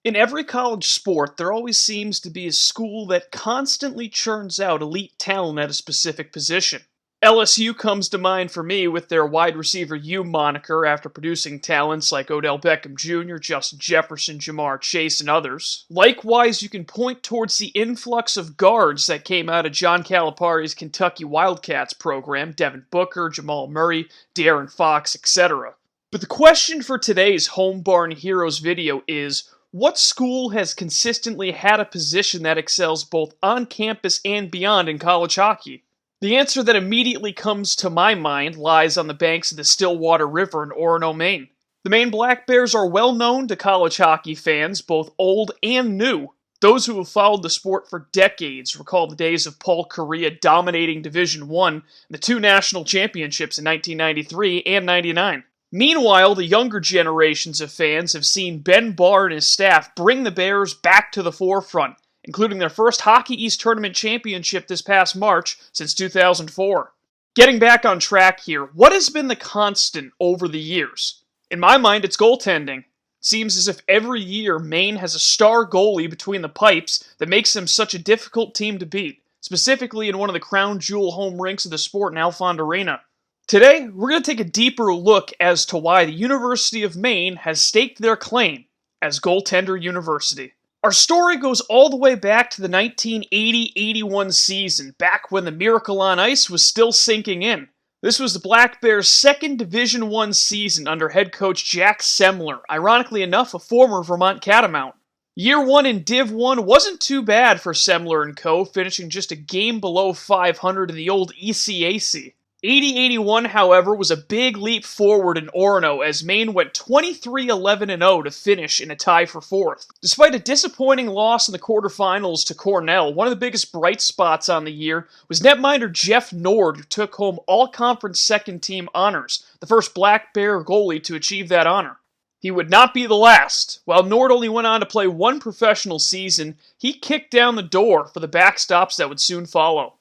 In every college sport, there always seems to be a school that constantly churns out elite talent at a specific position. LSU comes to mind for me with their wide receiver U moniker after producing talents like Odell Beckham Jr., Justin Jefferson, Jamar Chase, and others. Likewise, you can point towards the influx of guards that came out of John Calipari's Kentucky Wildcats program, Devin Booker, Jamal Murray, De'Aaron Fox, etc. But the question for today's Home Barn Heroes video is, what school has consistently had a position that excels both on campus and beyond in college hockey? The answer that immediately comes to my mind lies on the banks of the Stillwater River in Orono, Maine. The Maine Black Bears are well known to college hockey fans, both old and new. Those who have followed the sport for decades recall the days of Paul Kariya dominating Division I and the two national championships in 1993 and 99. Meanwhile, the younger generations of fans have seen Ben Barr and his staff bring the Bears back to the forefront, including their first Hockey East Tournament championship this past March since 2004. Getting back on track here, what has been the constant over the years? In my mind, it's goaltending. It seems as if every year Maine has a star goalie between the pipes that makes them such a difficult team to beat, specifically in one of the crown jewel home rinks of the sport in Alfond Arena. Today, we're going to take a deeper look as to why the University of Maine has staked their claim as Goaltender University. Our story goes all the way back to the 1980-81 season, back when the Miracle on Ice was still sinking in. This was the Black Bears' second Division I season under head coach Jack Semler, ironically enough a former Vermont Catamount. Year 1 in Div 1 wasn't too bad for Semler and co., finishing just a game below 500 in the old ECAC. 80-81, however, was a big leap forward in Orono as Maine went 23-11-0 to finish in a tie for fourth. Despite a disappointing loss in the quarterfinals to Cornell, one of the biggest bright spots on the year was netminder Jeff Nord, who took home all-conference second-team honors, the first Black Bear goalie to achieve that honor. He would not be the last. While Nord only went on to play one professional season, he kicked down the door for the backstops that would soon follow.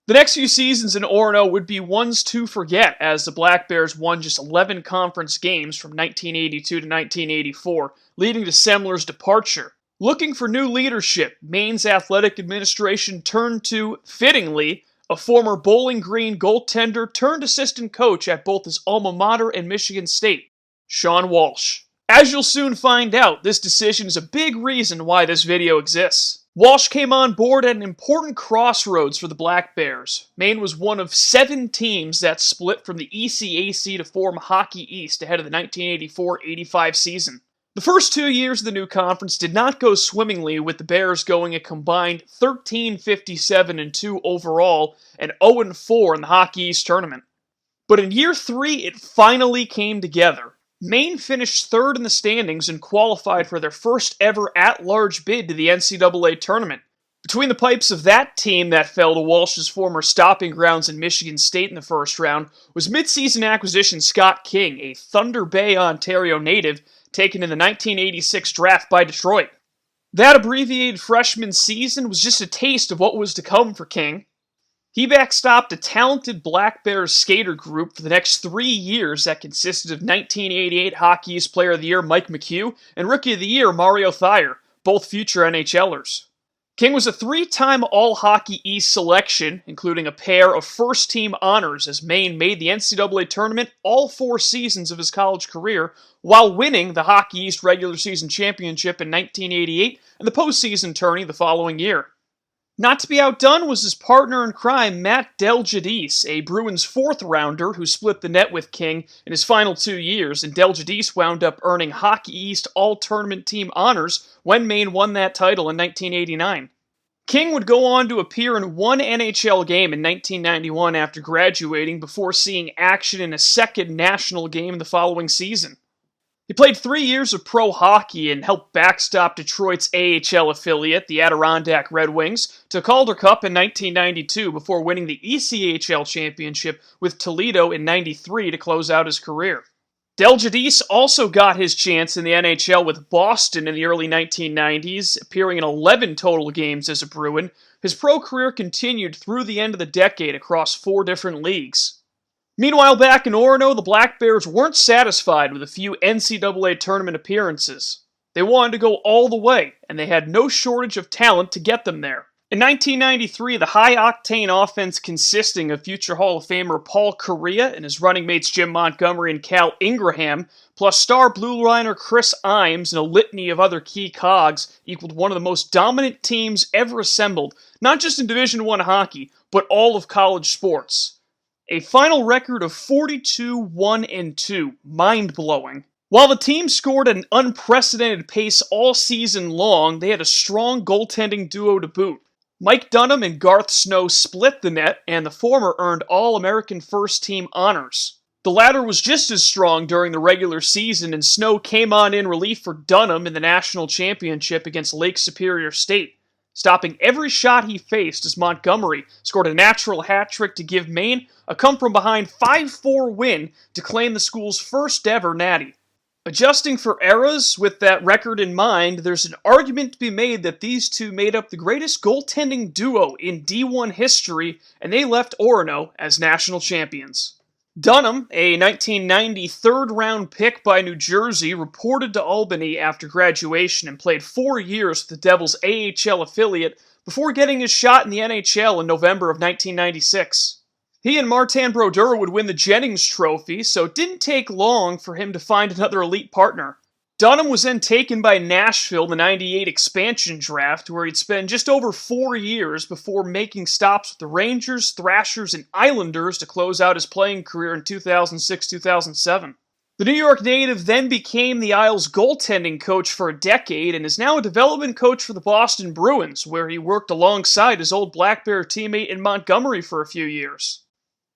The next few seasons in Orono would be ones to forget, as the Black Bears won just 11 conference games from 1982 to 1984, leading to Semler's departure. Looking for new leadership, Maine's athletic administration turned to, fittingly, a former Bowling Green goaltender turned assistant coach at both his alma mater and Michigan State, Sean Walsh. As you'll soon find out, this decision is a big reason why this video exists. Walsh came on board at an important crossroads for the Black Bears. Maine was one of 7 teams that split from the ECAC to form Hockey East ahead of the 1984-85 season. The first 2 years of the new conference did not go swimmingly, with the Bears going a combined 13-57-2 overall and 0-4 in the Hockey East tournament. But in year 3, it finally came together. Maine finished third in the standings and qualified for their first ever at-large bid to the NCAA tournament. Between the pipes of that team that fell to Walsh's former stopping grounds in Michigan State in the first round was midseason acquisition Scott King, a Thunder Bay, Ontario native, taken in the 1986 draft by Detroit. That abbreviated freshman season was just a taste of what was to come for King. He backstopped a talented Black Bears skater group for the next 3 years that consisted of 1988 Hockey East Player of the Year Mike McHugh and Rookie of the Year Mario Thayer, both future NHLers. King was a 3-time All-Hockey East selection, including a pair of first-team honors as Maine made the NCAA tournament all 4 seasons of his college career, while winning the Hockey East regular season championship in 1988 and the postseason tourney the following year. Not to be outdone was his partner in crime, Matt Deljadis, a Bruins 4th-rounder who split the net with King in his final 2 years, and Deljadis wound up earning Hockey East All-Tournament Team honors when Maine won that title in 1989. King would go on to appear in one NHL game in 1991 after graduating before seeing action in a second national game the following season. He played 3 years of pro hockey and helped backstop Detroit's AHL affiliate, the Adirondack Red Wings, to Calder Cup in 1992 before winning the ECHL championship with Toledo in '93 to close out his career. Deljadis also got his chance in the NHL with Boston in the early 1990s, appearing in 11 total games as a Bruin. His pro career continued through the end of the decade across 4 different leagues. Meanwhile, back in Orono, the Black Bears weren't satisfied with a few NCAA tournament appearances. They They wanted to go all the way, and they had no shortage of talent to get them there. In 1993, the high-octane offense consisting of future Hall of Famer Paul Correa and his running mates Jim Montgomery and Cal Ingraham, plus star blue liner Chris Imes and a litany of other key cogs, equaled one of the most dominant teams ever assembled, not just in Division I hockey, but all of college sports. A final record of 42-1-2, mind-blowing. While the team scored at an unprecedented pace all season long, they had a strong goaltending duo to boot. Mike Dunham and Garth Snow split the net, and the former earned All-American First Team honors. The latter was just as strong during the regular season, and Snow came on in relief for Dunham in the national championship against Lake Superior State, stopping every shot he faced as Montgomery scored a natural hat trick to give Maine a come-from-behind 5-4 win to claim the school's first-ever natty. Adjusting for eras with that record in mind, there's an argument to be made that these two made up the greatest goaltending duo in D1 history, and they left Orono as national champions. Dunham, a 1990 third-round pick by New Jersey, reported to Albany after graduation and played 4 years with the Devils' AHL affiliate before getting his shot in the NHL in November of 1996. He and Martin Brodeur would win the Jennings Trophy, so it didn't take long for him to find another elite partner. Dunham was then taken by Nashville in the '98 expansion draft, where he'd spend just over 4 years before making stops with the Rangers, Thrashers, and Islanders to close out his playing career in 2006-2007. The New York native then became the Isles' goaltending coach for a decade and is now a development coach for the Boston Bruins, where he worked alongside his old Black Bear teammate in Montgomery for a few years.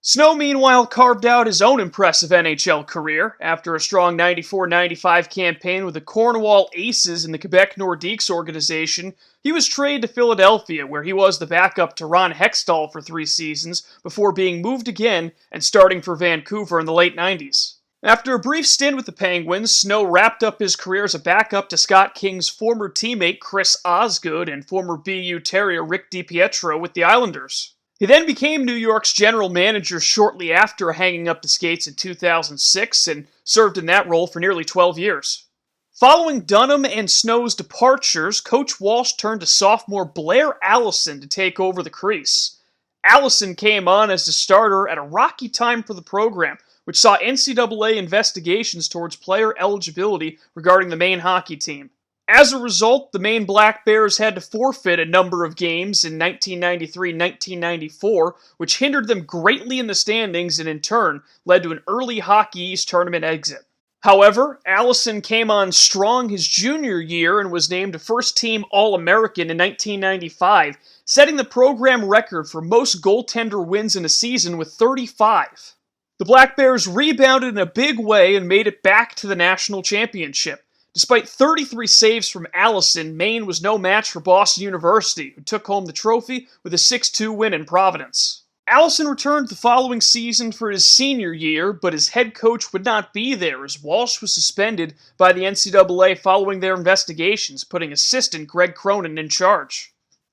Snow, meanwhile, carved out his own impressive NHL career. After a strong 94-95 campaign with the Cornwall Aces in the Quebec Nordiques organization, he was traded to Philadelphia, where he was the backup to Ron Hextall for 3 seasons, before being moved again and starting for Vancouver in the late 90s. After a brief stint with the Penguins, Snow wrapped up his career as a backup to Scott King's former teammate Chris Osgood and former BU Terrier Rick DiPietro with the Islanders. He then became New York's general manager shortly after hanging up the skates in 2006 and served in that role for nearly 12 years. Following Dunham and Snow's departures, Coach Walsh turned to sophomore Blair Allison to take over the crease. Allison came on as the starter at a rocky time for the program, which saw NCAA investigations towards player eligibility regarding the Maine hockey team. As a result, the Maine Black Bears had to forfeit a number of games in 1993-1994, which hindered them greatly in the standings and in turn led to an early Hockey East tournament exit. However, Allison came on strong his junior year and was named a first-team All-American in 1995, setting the program record for most goaltender wins in a season with 35. The Black Bears rebounded in a big way and made it back to the national championship. Despite 33 saves from Allison, Maine was no match for Boston University, who took home the trophy with a 6-2 win in Providence. Allison returned the following season for his senior year, but his head coach would not be there as Walsh was suspended by the NCAA following their investigations, putting assistant Greg Cronin in charge.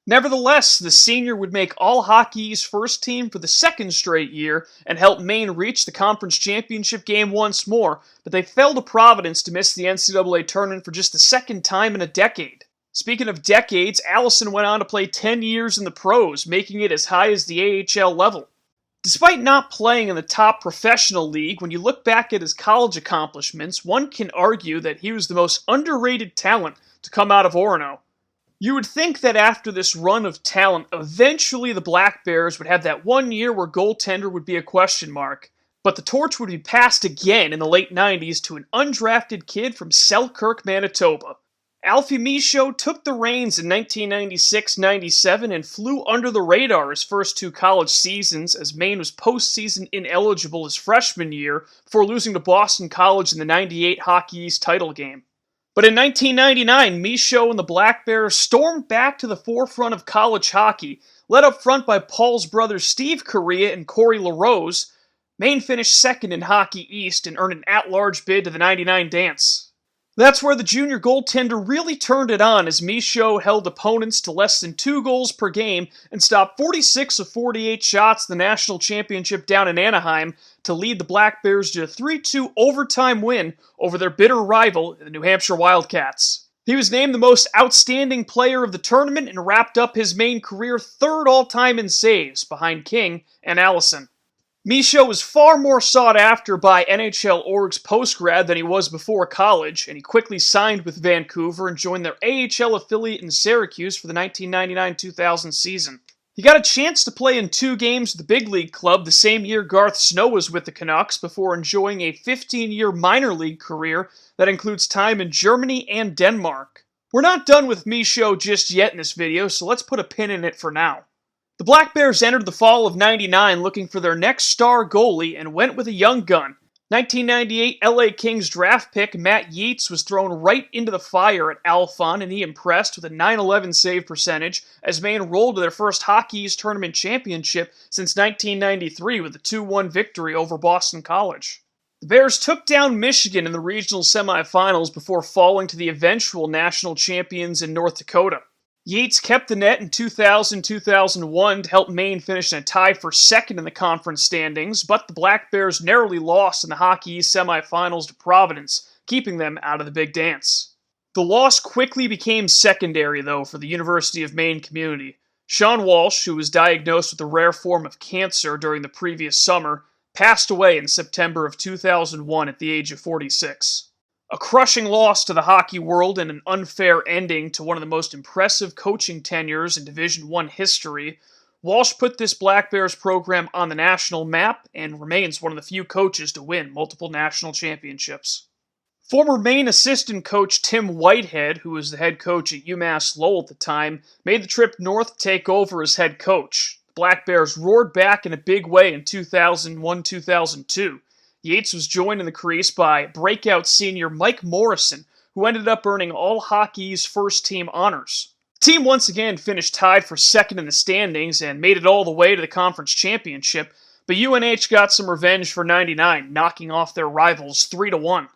Nevertheless, the senior would make All Hockey East first team for the second straight year and help Maine reach the conference championship game once more, but they fell to Providence to miss the NCAA tournament for just the second time in a decade. Speaking of decades, Allison went on to play 10 years in the pros, making it as high as the AHL level. Despite not playing in the top professional league, when you look back at his college accomplishments, one can argue that he was the most underrated talent to come out of Orono. You would think that after this run of talent, eventually the Black Bears would have that 1 year where goaltender would be a question mark, but the torch would be passed again in the late 90s to an undrafted kid from Selkirk, Manitoba. Alfie Michaud took the reins in 1996-97 and flew under the radar his first 2 college seasons as Maine was postseason ineligible his freshman year before losing to Boston College in the '98 Hockey East title game. But in 1999, Michaud and the Black Bears stormed back to the forefront of college hockey, led up front by Paul's brothers Steve Correa and Corey LaRose. Maine finished second in Hockey East and earned an at-large bid to the '99 dance. That's where the junior goaltender really turned it on as Michaud held opponents to less than 2 goals per game and stopped 46 of 48 shots in the national championship down in Anaheim to lead the Black Bears to a 3-2 overtime win over their bitter rival, the New Hampshire Wildcats. He was named the most outstanding player of the tournament and wrapped up his Maine career third all-time in saves, behind King and Allison. Michaud was far more sought after by NHL orgs post-grad than he was before college, and he quickly signed with Vancouver and joined their AHL affiliate in Syracuse for the 1999-2000 season. He got a chance to play in 2 games with the big league club the same year Garth Snow was with the Canucks before enjoying a 15-year minor league career that includes time in Germany and Denmark. We're not done with Michaud just yet in this video, so let's put a pin in it for now. The Black Bears entered the fall of '99 looking for their next star goalie and went with a young gun. 1998 LA Kings draft pick Matt Yeats was thrown right into the fire at Alphon, and he impressed with a .911 save percentage as Maine rolled to their first Hockey East Tournament championship since 1993 with a 2-1 victory over Boston College. The Bears took down Michigan in the regional semifinals before falling to the eventual national champions in North Dakota. Yeats kept the net in 2000-2001 to help Maine finish in a tie for second in the conference standings, but the Black Bears narrowly lost in the Hockey East semifinals to Providence, keeping them out of the big dance. The loss quickly became secondary, though, for the University of Maine community. Sean Walsh, who was diagnosed with a rare form of cancer during the previous summer, passed away in September of 2001 at the age of 46. A crushing loss to the hockey world and an unfair ending to one of the most impressive coaching tenures in Division I history, Walsh put this Black Bears program on the national map and remains one of the few coaches to win multiple national championships. Former Maine assistant coach Tim Whitehead, who was the head coach at UMass Lowell at the time, made the trip north to take over as head coach. The Black Bears roared back in a big way in 2001-2002. Yeats was joined in the crease by breakout senior Mike Morrison, who ended up earning all Hockey's first-team honors. The team once again finished tied for second in the standings and made it all the way to the conference championship, but UNH got some revenge for '99, knocking off their rivals 3-1.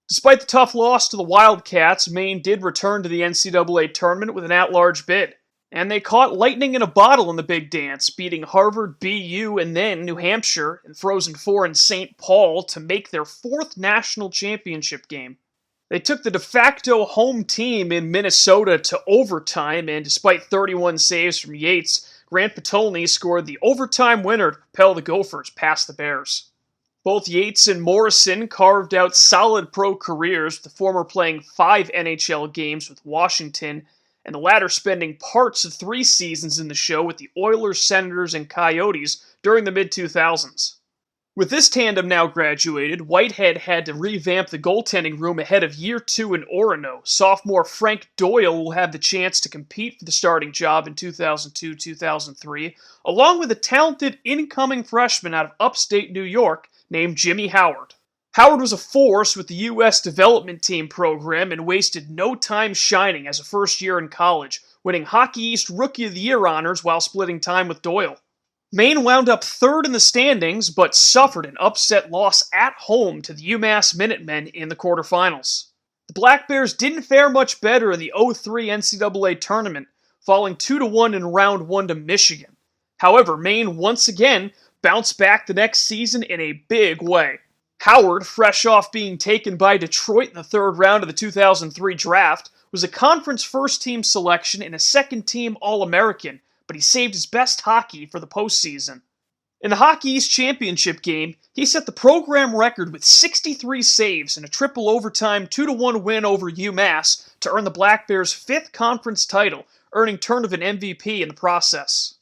Despite the tough loss to the Wildcats, Maine did return to the NCAA tournament with an at-large bid. And they caught lightning in a bottle in the big dance, beating Harvard, BU, and then New Hampshire and Frozen Four in St. Paul to make their 4th national championship game. They took the de facto home team in Minnesota to overtime, and despite 31 saves from Yeats, Grant Patolny scored the overtime winner to propel the Gophers past the Bears. Both Yeats and Morrison carved out solid pro careers, with the former playing 5 NHL games with Washington, and the latter spending parts of 3 seasons in the show with the Oilers, Senators, and Coyotes during the mid-2000s. With this tandem now graduated, Whitehead had to revamp the goaltending room ahead of Year 2 in Orono. Sophomore Frank Doyle will have the chance to compete for the starting job in 2002-2003, along with a talented incoming freshman out of upstate New York named Jimmy Howard. Howard was a force with the U.S. development team program and wasted no time shining as a first year in college, winning Hockey East Rookie of the Year honors while splitting time with Doyle. Maine wound up 3rd in the standings, but suffered an upset loss at home to the UMass Minutemen in the quarterfinals. The Black Bears didn't fare much better in the '03 NCAA tournament, falling 2-1 in round 1 to Michigan. However, Maine once again bounced back the next season in a big way. Howard, fresh off being taken by Detroit in the 3rd round of the 2003 draft, was a conference first-team selection and a second-team All-American, but he saved his best hockey for the postseason. In the Hockey East Championship game, he set the program record with 63 saves and a triple overtime 2-1 win over UMass to earn the Black Bears' 5th conference title, earning Tournament MVP in the process.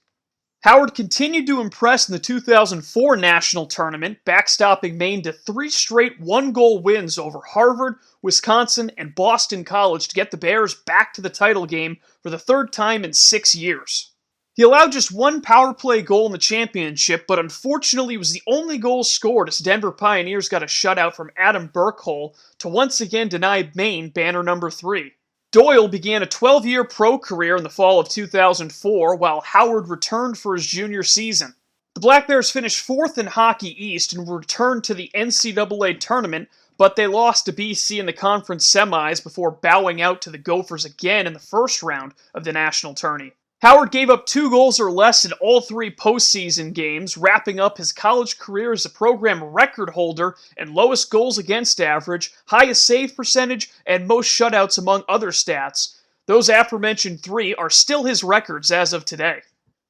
Howard continued to impress in the 2004 national tournament, backstopping Maine to 3 straight 1-goal wins over Harvard, Wisconsin, and Boston College to get the Bears back to the title game for the 3rd time in 6 years. He allowed just 1 power play goal in the championship, but unfortunately was the only goal scored as Denver Pioneers got a shutout from Adam Burkhole to once again deny Maine banner number 3. Doyle began a 12-year pro career in the fall of 2004, while Howard returned for his junior season. The Black Bears finished 4th in Hockey East and returned to the NCAA tournament, but they lost to BC in the conference semis before bowing out to the Gophers again in the 1st round of the national tourney. Howard gave up 2 goals or less in all 3 postseason games, wrapping up his college career as a program record holder and lowest goals against average, highest save percentage, and most shutouts among other stats. Those aforementioned 3 are still his records as of today.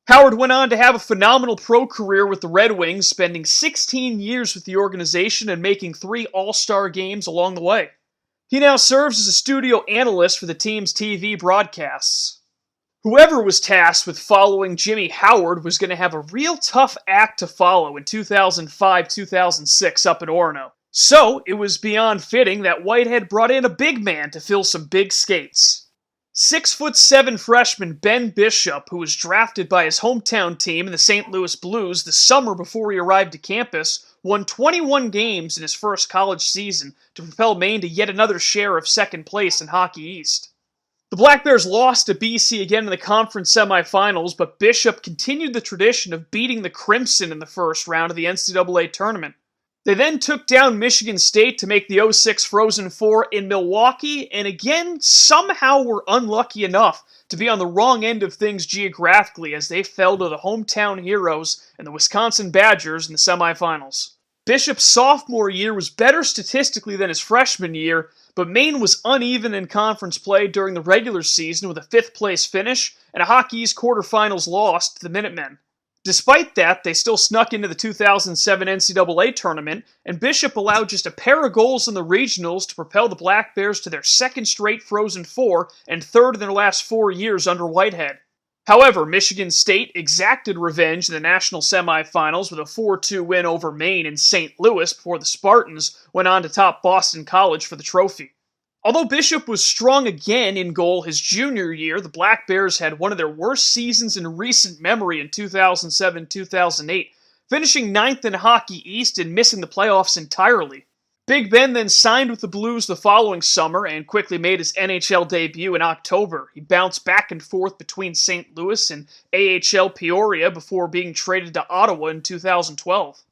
Howard went on to have a phenomenal pro career with the Red Wings, spending 16 years with the organization and making 3 All-Star games along the way. He now serves as a studio analyst for the team's TV broadcasts. Whoever was tasked with following Jimmy Howard was going to have a real tough act to follow in 2005-2006 up in Orono. So, it was beyond fitting that Whitehead brought in a big man to fill some big skates. 6'7" freshman Ben Bishop, who was drafted by his hometown team in the St. Louis Blues the summer before he arrived to campus, won 21 games in his first college season to propel Maine to yet another share of second place in Hockey East. The Black Bears lost to BC again in the conference semifinals, but Bishop continued the tradition of beating the Crimson in the first round of the NCAA tournament. They then took down Michigan State to make the 06 Frozen Four in Milwaukee, and again somehow were unlucky enough to be on the wrong end of things geographically as they fell to the hometown heroes and the Wisconsin Badgers in the semifinals. Bishop's sophomore year was better statistically than his freshman year, but Maine was uneven in conference play during the regular season with a 5th place finish and a Hockey East quarterfinals loss to the Minutemen. Despite that, they still snuck into the 2007 NCAA tournament, and Bishop allowed just a pair of goals in the regionals to propel the Black Bears to their 2nd straight Frozen Four and 3rd in their last 4 years under Whitehead. However, Michigan State exacted revenge in the national semifinals with a 4-2 win over Maine in St. Louis before the Spartans went on to top Boston College for the trophy. Although Bishop was strong again in goal his junior year, the Black Bears had one of their worst seasons in recent memory in 2007-2008, finishing 9th in Hockey East and missing the playoffs entirely. Big Ben then signed with the Blues the following summer and quickly made his NHL debut in October. He bounced back and forth between St. Louis and AHL Peoria before being traded to Ottawa in 2012.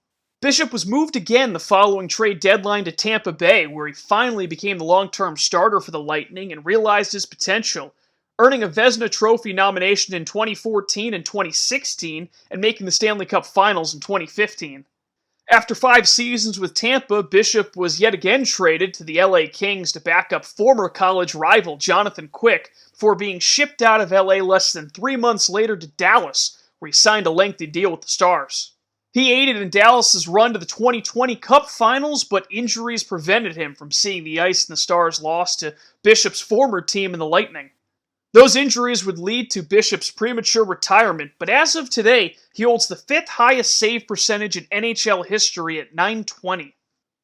Bishop was moved again the following trade deadline to Tampa Bay, where he finally became the long-term starter for the Lightning and realized his potential, earning a Vezina Trophy nomination in 2014 and 2016 and making the Stanley Cup Finals in 2015. After 5 seasons with Tampa, Bishop was yet again traded to the LA Kings to back up former college rival Jonathan Quick before being shipped out of LA less than 3 months later to Dallas, where he signed a lengthy deal with the Stars. He aided in Dallas's run to the 2020 Cup Finals, but injuries prevented him from seeing the ice in the Stars' loss to Bishop's former team in the Lightning. Those injuries would lead to Bishop's premature retirement, but as of today, he holds the 5th highest save percentage in NHL history at .920.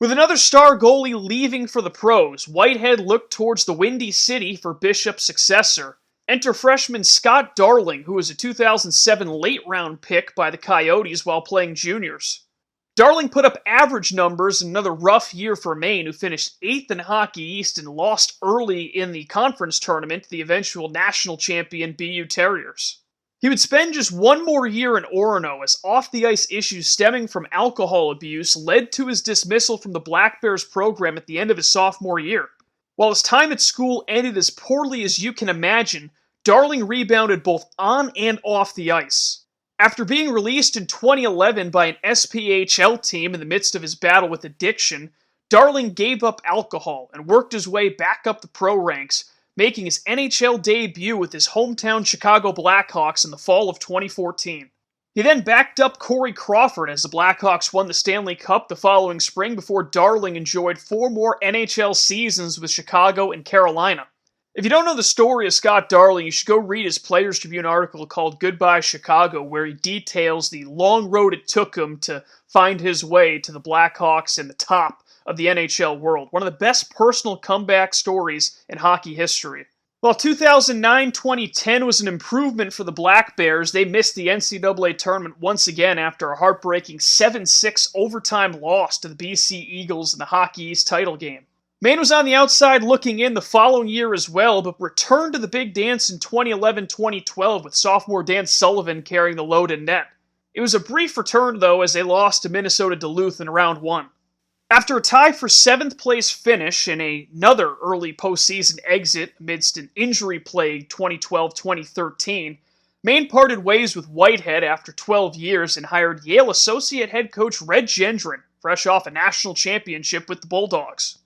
With another star goalie leaving for the pros, Whitehead looked towards the Windy City for Bishop's successor. Enter freshman Scott Darling, who was a 2007 late-round pick by the Coyotes while playing juniors. Darling put up average numbers in another rough year for Maine, who finished 8th in Hockey East and lost early in the conference tournament to the eventual national champion BU Terriers. He would spend just 1 more year in Orono as off-the-ice issues stemming from alcohol abuse led to his dismissal from the Black Bears program at the end of his sophomore year. While his time at school ended as poorly as you can imagine, Darling rebounded both on and off the ice. After being released in 2011 by an SPHL team in the midst of his battle with addiction, Darling gave up alcohol and worked his way back up the pro ranks, making his NHL debut with his hometown Chicago Blackhawks in the fall of 2014. He then backed up Corey Crawford as the Blackhawks won the Stanley Cup the following spring before Darling enjoyed 4 more NHL seasons with Chicago and Carolina. If you don't know the story of Scott Darling, you should go read his Players Tribune article called Goodbye Chicago, where he details the long road it took him to find his way to the Blackhawks and the top of the NHL world. One of the best personal comeback stories in hockey history. While 2009-2010 was an improvement for the Black Bears, they missed the NCAA tournament once again after a heartbreaking 7-6 overtime loss to the BC Eagles in the Hockey East title game. Maine was on the outside looking in the following year as well, but returned to the big dance in 2011-2012 with sophomore Dan Sullivan carrying the load in net. It was a brief return, though, as they lost to Minnesota Duluth in round 1. After a tie for 7th place finish and another early postseason exit amidst an injury-plagued 2012-2013, Maine parted ways with Whitehead after 12 years and hired Yale associate head coach Red Gendron, fresh off a national championship with the Bulldogs.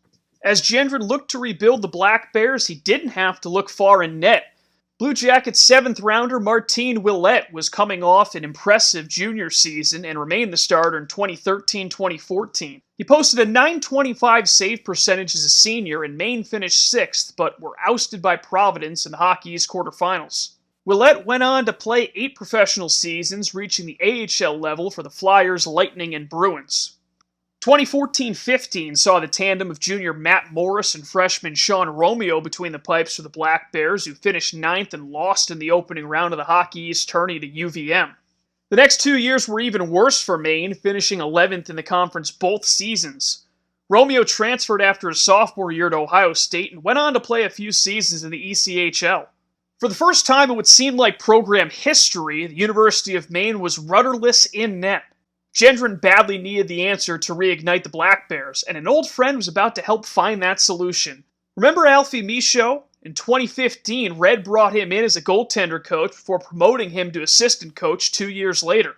As Gendron looked to rebuild the Black Bears, he didn't have to look far in net. Blue Jackets 7th-rounder Martin Ouellet was coming off an impressive junior season and remained the starter in 2013-2014. He posted a .925 save percentage as a senior, and Maine finished 6th, but were ousted by Providence in the Hockey East quarterfinals. Ouellet went on to play 8 professional seasons, reaching the AHL level for the Flyers, Lightning, and Bruins. 2014-15 saw the tandem of junior Matt Morris and freshman Sean Romeo between the pipes for the Black Bears, who finished 9th and lost in the opening round of the Hockey East tourney to UVM. The next 2 years were even worse for Maine, finishing 11th in the conference both seasons. Romeo transferred after his sophomore year to Ohio State and went on to play a few seasons in the ECHL. For the first time in what seemed like program history, the University of Maine was rudderless in net. Gendron badly needed the answer to reignite the Black Bears, and an old friend was about to help find that solution. Remember Alfie Michaud? In 2015, Red brought him in as a goaltender coach before promoting him to assistant coach 2 years later.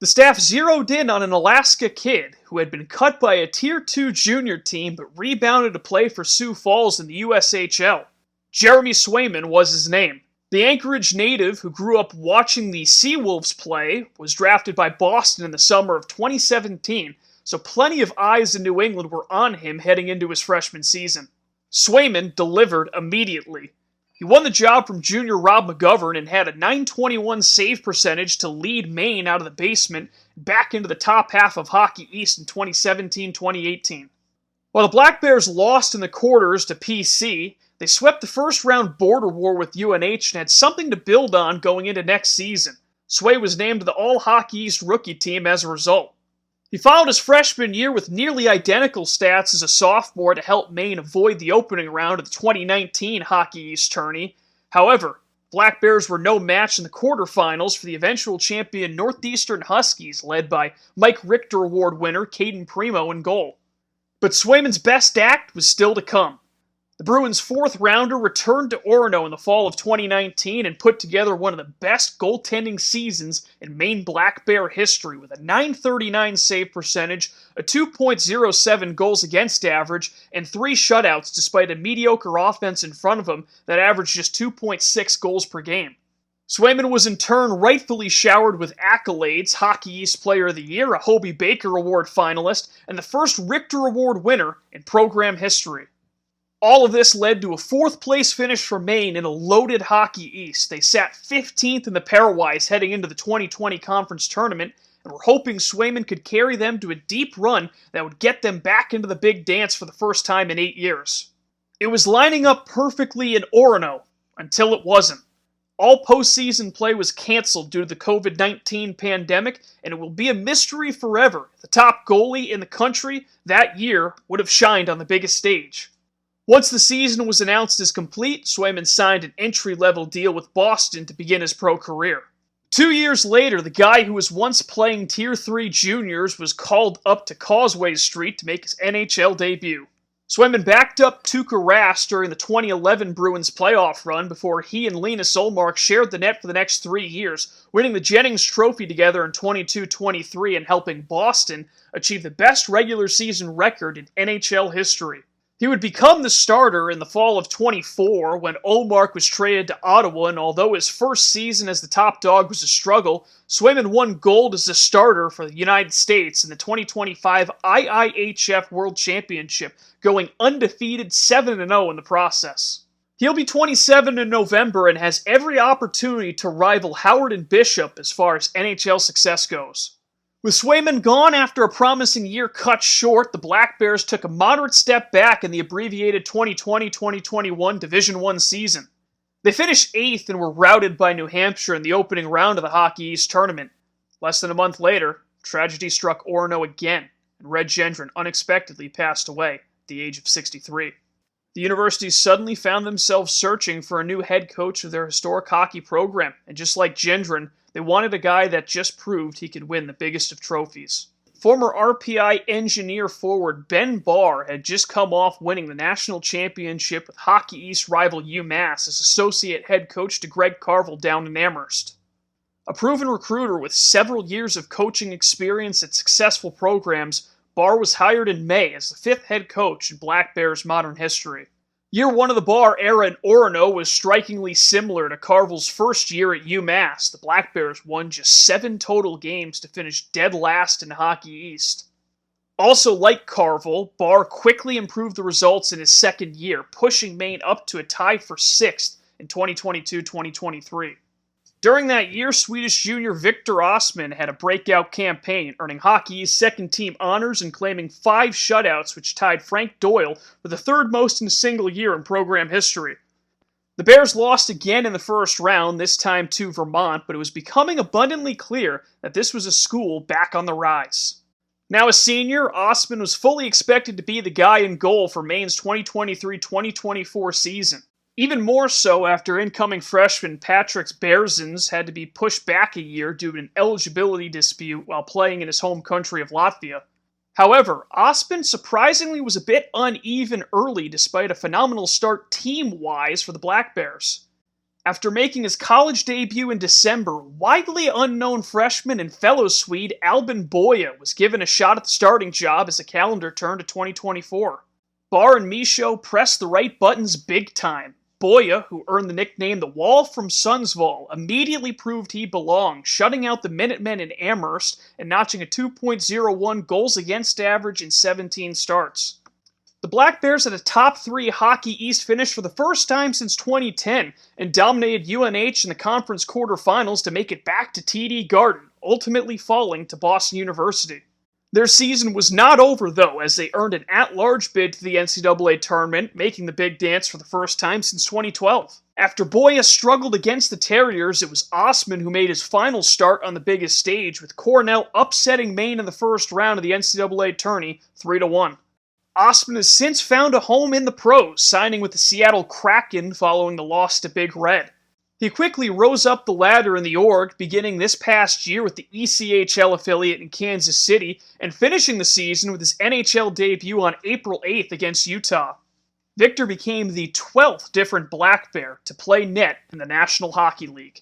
The staff zeroed in on an Alaska kid who had been cut by a Tier 2 junior team but rebounded to play for Sioux Falls in the USHL. Jeremy Swayman was his name. The Anchorage native, who grew up watching the Seawolves play, was drafted by Boston in the summer of 2017, so plenty of eyes in New England were on him heading into his freshman season. Swayman delivered immediately. He won the job from junior Rob McGovern and had a .921 save percentage to lead Maine out of the basement back into the top half of Hockey East in 2017-2018. While the Black Bears lost in the quarters to PC, they swept the first-round border war with UNH and had something to build on going into next season. Sway was named to the All-Hockey East rookie team as a result. He followed his freshman year with nearly identical stats as a sophomore to help Maine avoid the opening round of the 2019 Hockey East tourney. However, Black Bears were no match in the quarterfinals for the eventual champion Northeastern Huskies, led by Mike Richter Award winner Caden Primo in goal. But Swayman's best act was still to come. The Bruins' 4th-rounder returned to Orono in the fall of 2019 and put together one of the best goaltending seasons in Maine Black Bear history with a .939 save percentage, a 2.07 goals against average, and 3 shutouts despite a mediocre offense in front of him that averaged just 2.6 goals per game. Swayman was in turn rightfully showered with accolades, Hockey East Player of the Year, a Hobey Baker Award finalist, and the first Richter Award winner in program history. All of this led to a 4th-place finish for Maine in a loaded Hockey East. They sat 15th in the pairwise heading into the 2020 conference tournament and were hoping Swayman could carry them to a deep run that would get them back into the big dance for the first time in 8 years. It was lining up perfectly in Orono until it wasn't. All postseason play was canceled due to the COVID-19 pandemic, and it will be a mystery forever. The top goalie in the country that year would have shined on the biggest stage. Once the season was announced as complete, Swayman signed an entry-level deal with Boston to begin his pro career. 2 years later, the guy who was once playing Tier 3 juniors was called up to Causeway Street to make his NHL debut. Swayman backed up Tuukka Rask during the 2011 Bruins playoff run before he and Linus Ullmark shared the net for the next 3 years, winning the Jennings Trophy together in 22-23 and helping Boston achieve the best regular season record in NHL history. He would become the starter in the fall of 24 when Ullmark was traded to Ottawa, and although his first season as the top dog was a struggle, Swayman won gold as a starter for the United States in the 2025 IIHF World Championship, going undefeated 7-0 in the process. He'll be 27 in November and has every opportunity to rival Howard and Bishop as far as NHL success goes. With Swayman gone after a promising year cut short, the Black Bears took a moderate step back in the abbreviated 2020-2021 Division I season. They finished 8th and were routed by New Hampshire in the opening round of the Hockey East tournament. Less than a month later, tragedy struck Orono again, and Red Gendron unexpectedly passed away at the age of 63. The university suddenly found themselves searching for a new head coach of their historic hockey program, and just like Gendron, they wanted a guy that just proved he could win the biggest of trophies. Former RPI engineer forward Ben Barr had just come off winning the national championship with Hockey East rival UMass as associate head coach to Greg Carville down in Amherst. A proven recruiter with several years of coaching experience at successful programs, Barr was hired in May as the 5th head coach in Black Bears modern history. Year 1 of the Barr era in Orono was strikingly similar to Carvel's first year at UMass. The Black Bears won just 7 total games to finish dead last in Hockey East. Also like Carvel, Barr quickly improved the results in his second year, pushing Maine up to a tie for 6th in 2022-2023. During that year, Swedish junior Victor Osman had a breakout campaign, earning Hockey East's second-team honors and claiming 5 shutouts, which tied Frank Doyle for the 3rd most in a single year in program history. The Bears lost again in the first round, this time to Vermont, but it was becoming abundantly clear that this was a school back on the rise. Now a senior, Osman was fully expected to be the guy in goal for Maine's 2023-2024 season. Even more so after incoming freshman Patrick Berzins had to be pushed back a year due to an eligibility dispute while playing in his home country of Latvia. However, Osman surprisingly was a bit uneven early despite a phenomenal start team-wise for the Black Bears. After making his college debut in December, widely unknown freshman and fellow Swede Albin Boya was given a shot at the starting job as the calendar turned to 2024. Barr and Michaud pressed the right buttons big time. Boya, who earned the nickname the Wall from Sundsvall, immediately proved he belonged, shutting out the Minutemen in Amherst and notching a 2.01 goals against average in 17 starts. The Black Bears had a top 3 Hockey East finish for the first time since 2010 and dominated UNH in the conference quarterfinals to make it back to TD Garden, ultimately falling to Boston University. Their season was not over, though, as they earned an at-large bid to the NCAA tournament, making the big dance for the first time since 2012. After Boya struggled against the Terriers, it was Osman who made his final start on the biggest stage, with Cornell upsetting Maine in the first round of the NCAA tourney 3-1. Osman has since found a home in the pros, signing with the Seattle Kraken following the loss to Big Red. He quickly rose up the ladder in the org, beginning this past year with the ECHL affiliate in Kansas City, and finishing the season with his NHL debut on April 8th against Utah. Victor became the 12th different Black Bear to play net in the National Hockey League.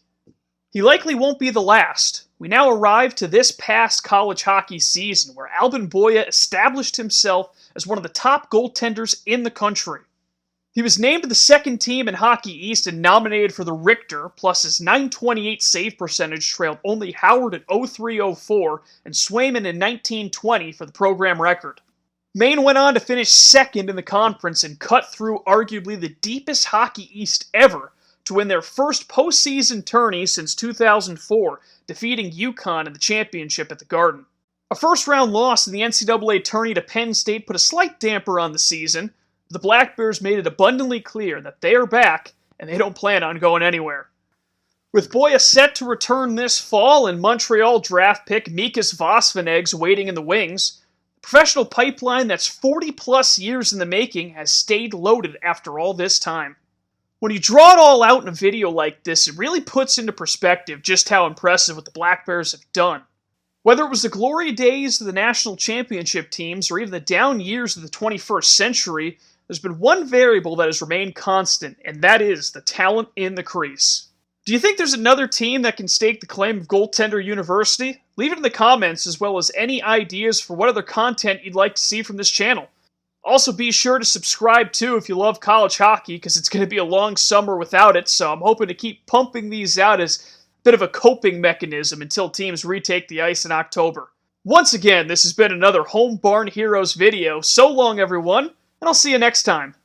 He likely won't be the last. We now arrive to this past college hockey season, where Albin Boya established himself as one of the top goaltenders in the country. He was named to the second team in Hockey East and nominated for the Richter, plus his .928 save percentage trailed only Howard at .0304 and Swayman in 1920 for the program record. Maine went on to finish second in the conference and cut through arguably the deepest Hockey East ever to win their first postseason tourney since 2004, defeating UConn in the championship at the Garden. A first-round loss in the NCAA tourney to Penn State put a slight damper on the season. The Black Bears made it abundantly clear that they are back, and they don't plan on going anywhere. With Boya set to return this fall and Montreal draft pick Mikas Vosvanegs waiting in the wings, the professional pipeline that's 40-plus years in the making has stayed loaded after all this time. When you draw it all out in a video like this, it really puts into perspective just how impressive what the Black Bears have done. Whether it was the glory days of the national championship teams or even the down years of the 21st century, there's been one variable that has remained constant, and that is the talent in the crease. Do you think there's another team that can stake the claim of Goaltender University? Leave it in the comments, as well as any ideas for what other content you'd like to see from this channel. Also, be sure to subscribe too if you love college hockey, because it's going to be a long summer without it, so I'm hoping to keep pumping these out as a bit of a coping mechanism until teams retake the ice in October. Once again, this has been another Home Barn Heroes video. So long, everyone, and I'll see you next time.